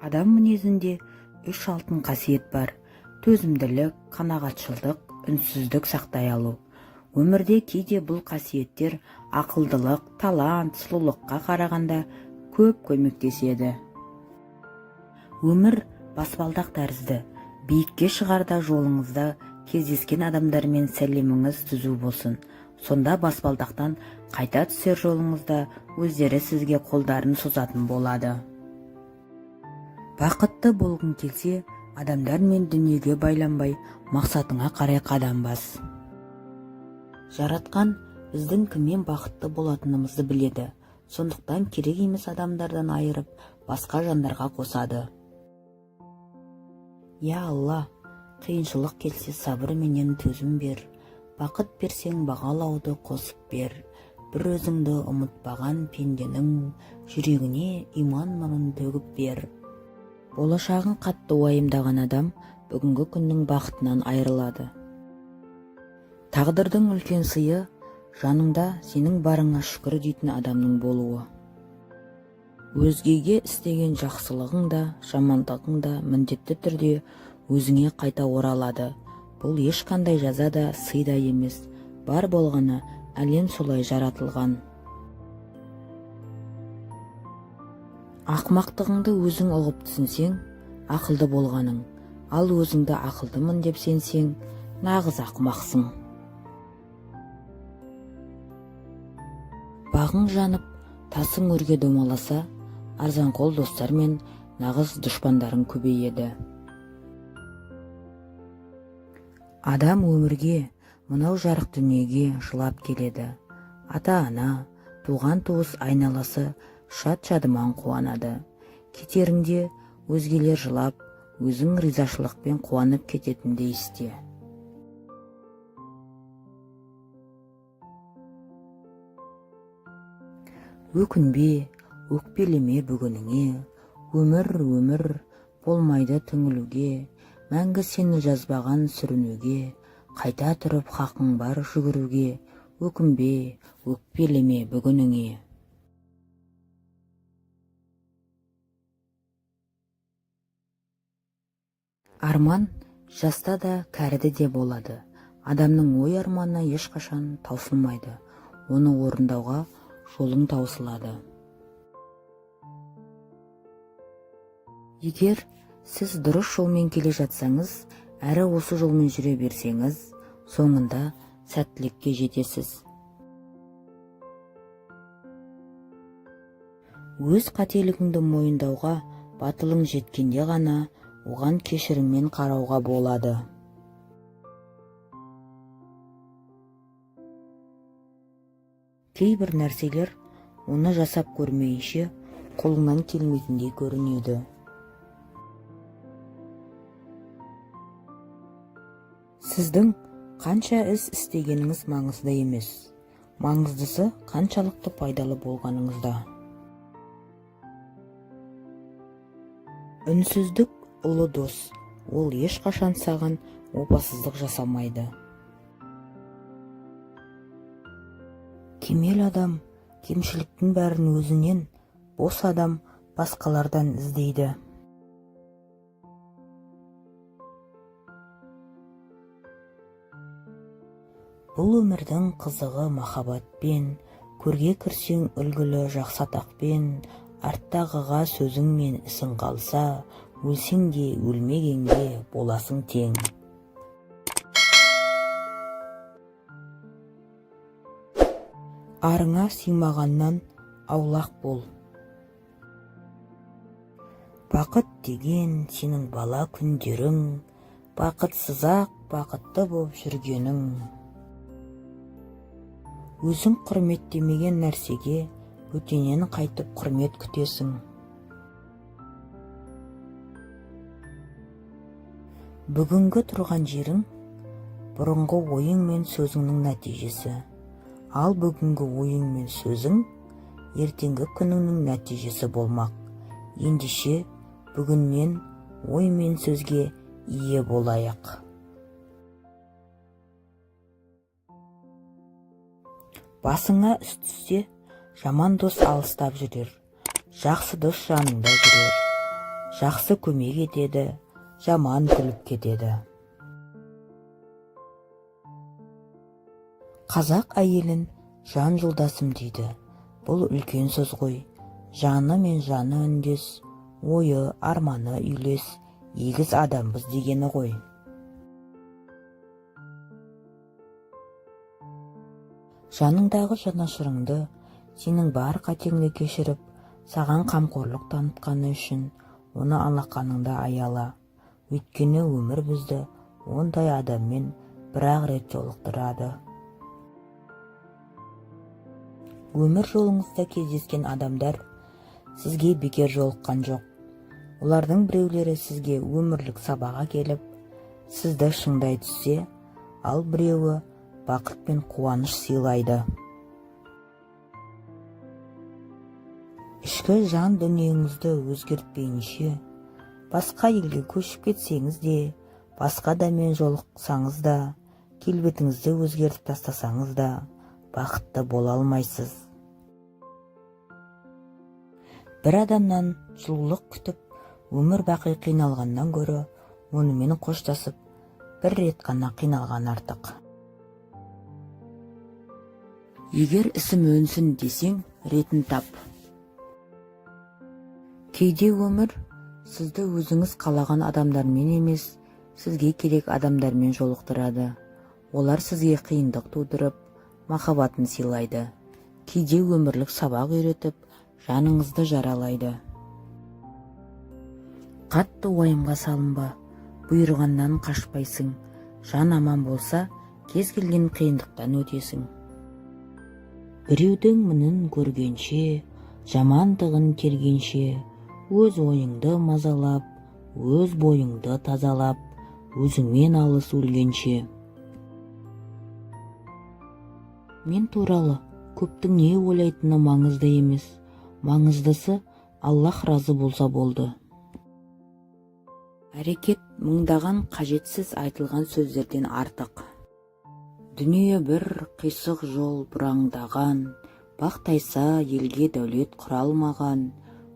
Адам мінезінде 3 алтын қасиет бар: төзімділік, қанағатшылдық, үнсіздік сақтай алу. Өмірде кейде бұл қасиеттер ақылдылық, талант, сұлулыққа қарағанда көп көмектеседі. Өмір баспалдақ тәрізді. Биікке шығарда жолыңызда кездескен адамдармен сәлеміңіз түзу болсын. Сонда баспалдақтан қайта түсер жолыңызда өздері сізге қолдарын созатын болады. Бақытты болғың келсе, адамдар мен дүниеге байланбай, мақсатыңа қарай қадам бас. Жаратқан біздің кіммен бақытты болатынымызды біледі. Сондықтан керек емес адамдардан айырып, басқа жандарға қосады. Я Алла, қиыншылық келсе сабыр менен төзім бер. Бақыт берсең бағалауды қосып бер. Бір өзіңді ұмытпаған пенденің жүрегіне иман нұрын төгіп бер. Болашағын қатты уайымдаған адам бүгінгі күннің бақытынан айырылады. Тағдырдың үлкен сыйы жаныңда сенің барыңа шүкір дейтін адамның болуы. Өзгеге істеген жақсылығың да, жамандығың да міндетті түрде өзіңе қайта оралады. Бұл ешқандай жаза да, сый да емес. Бар болғаны әлем солай жаратылған. Ақмақтығыңды өзің ұғып түсінсең, ақылды болғаның. Ал өзіңді ақылдымын деп сенсең, нағыз ақмақсың. Бағың жанып, тасың өрге домаласа, арзанқол достар мен нағыз дұшпандарың көбейеді. Адам өмірге, мынау жарық дүниеге жылап келеді. Ата-ана, туған туыс айналасы шат-шадыман қуанады. Кетеріңде өзгелер жылап, өзің ризашылықпен қуанып кететіндей істе. Өкінбе, өкпелеме бүгініңе, өмір болмайды түңілуге, мәңгі сені жазбаған сүрінуге, қайта тұрып хақың бар жүгіруге, өкінбе, өкпелеме бүгініңе. Арман жаста да, кәріде де болады. Адамның ой арманы ешқашан таусылмайды. Оны орындауға жолың таусылады. Егер сіз дұрыс жолмен келе жатсаңыз, әрі осы жолмен жүре берсеңіз, соңында сәттілікке жетесіз. Өз қателігіңді мойындауға батылың жеткенде ғана оған кешіріммен қарауға болады. Кейбір нәрселер оны жасап көрмейінше қолыңнан келмейтіндей көрінеді. Сіздің қанша іс істегеніңіз маңызды емес. Маңыздысы қаншалықты пайдалы болғаныңызда. Үнсіздік ұлы дос, ол ешқашан саған опасыздық жасамайды. Кемел адам кемшіліктің бәрін өзінен, бос адам басқалардан іздейді. Бұл өмірдің қызығы махаббатпен, көрге кірсең үлгілі жақсы атақпен, арттағыға сөзің мен ісің қалса, өлсең де өлмегенге боласың тең. Арыңа сыймағаннан аулақ бол. Бақыт деген сенің бала күндерің, бақытсыз-ақ бақытты боп жүргенің. Өзің құрметтемеген нәрсеге бөтеннен қайтып құрмет күтесің. Бүгінгі тұрған жерің бұрынғы ойың мен сөзіңнің нәтижесі. Ал бүгінгі ойың мен сөзің ертеңгі күніңнің нәтижесі болмақ. Ендеше бүгіннен ой мен сөзге ие болайық. Басыңа іс түссе, жаман дос алыстап жүрер, жақсы дос жаныңда жүрер. Жақсы көмек етеді, жаман күліп кетеді. Қазақ әйелін жан жолдасым дейді. Бұл үлкен сөз ғой. Жаны мен жаны үндес, ойы, арманы үйлес, егіз адамбыз дегені ғой. Жаныңдағы жанашырыңды, сенің бар қатеңді кешіріп, саған қамқорлық танытқаны үшін оны алақаныңда аяла. Өйткені өмір бізді ондай адаммен бір-ақ рет жолықтырады. Өмір жолыңызда кездескен адамдар сізге бекер жолыққан жоқ. Олардың біреулері сізге өмірлік сабаға келіп, сізді шыңдай түссе, ал біреуі бақыт пен қуаныш сыйлайды. Ішкі жан дүниеңізді өзгертпейінше, басқа елге көшіп кетсеңіз де, басқа адаммен жолықсаңыз да, келбетіңізді өзгертіп тастасаңыз да, бақытты бола алмайсыз. Бір адамнан жылулық күтіп, өмір бақи қиналғаннан гөрі, онымен қоштасып, бір рет қана қиналған артық. Егер ісім өнсін десең, ретін тап. Кейде өмір сізді өзіңіз қалаған адамдармен емес, сізге керек адамдармен жолықтырады. Олар сізге қиындық тудырып, махаббатын сыйлайды. Кейде өмірлік сабақ үйретіп, жаныңызды жаралайды. Қатты уайымға салынба, бұйырғаннан қашпайсың. Жан аман болса, кез келген қиындықтан өтесің. Біреудің мінін көргенше, жамандығын кергенше, өз ойыңды мазалап, өз бойыңды тазалап, өзіңмен алыс өлгенше. Мен туралы көптің не ойлайтыны маңызды емес, маңыздысы Аллах разы болса болды. Әрекет мыңдаған қажетсіз айтылған сөздерден артық. Дүние бір қисық жол бұраңдаған, бақтайса елге дәулет құра алмаған,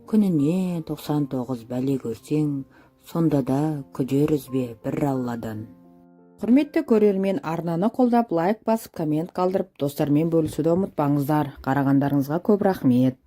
күніне 99 бәле көрсең, сонда да күдер үзбе бір Алладан. Құрметті көрермен, арнаны қолдап, лайк басып, коммент қалдырып, достармен бөлісуді ұмытпаңыздар. Қарағандарыңызға көп рахмет.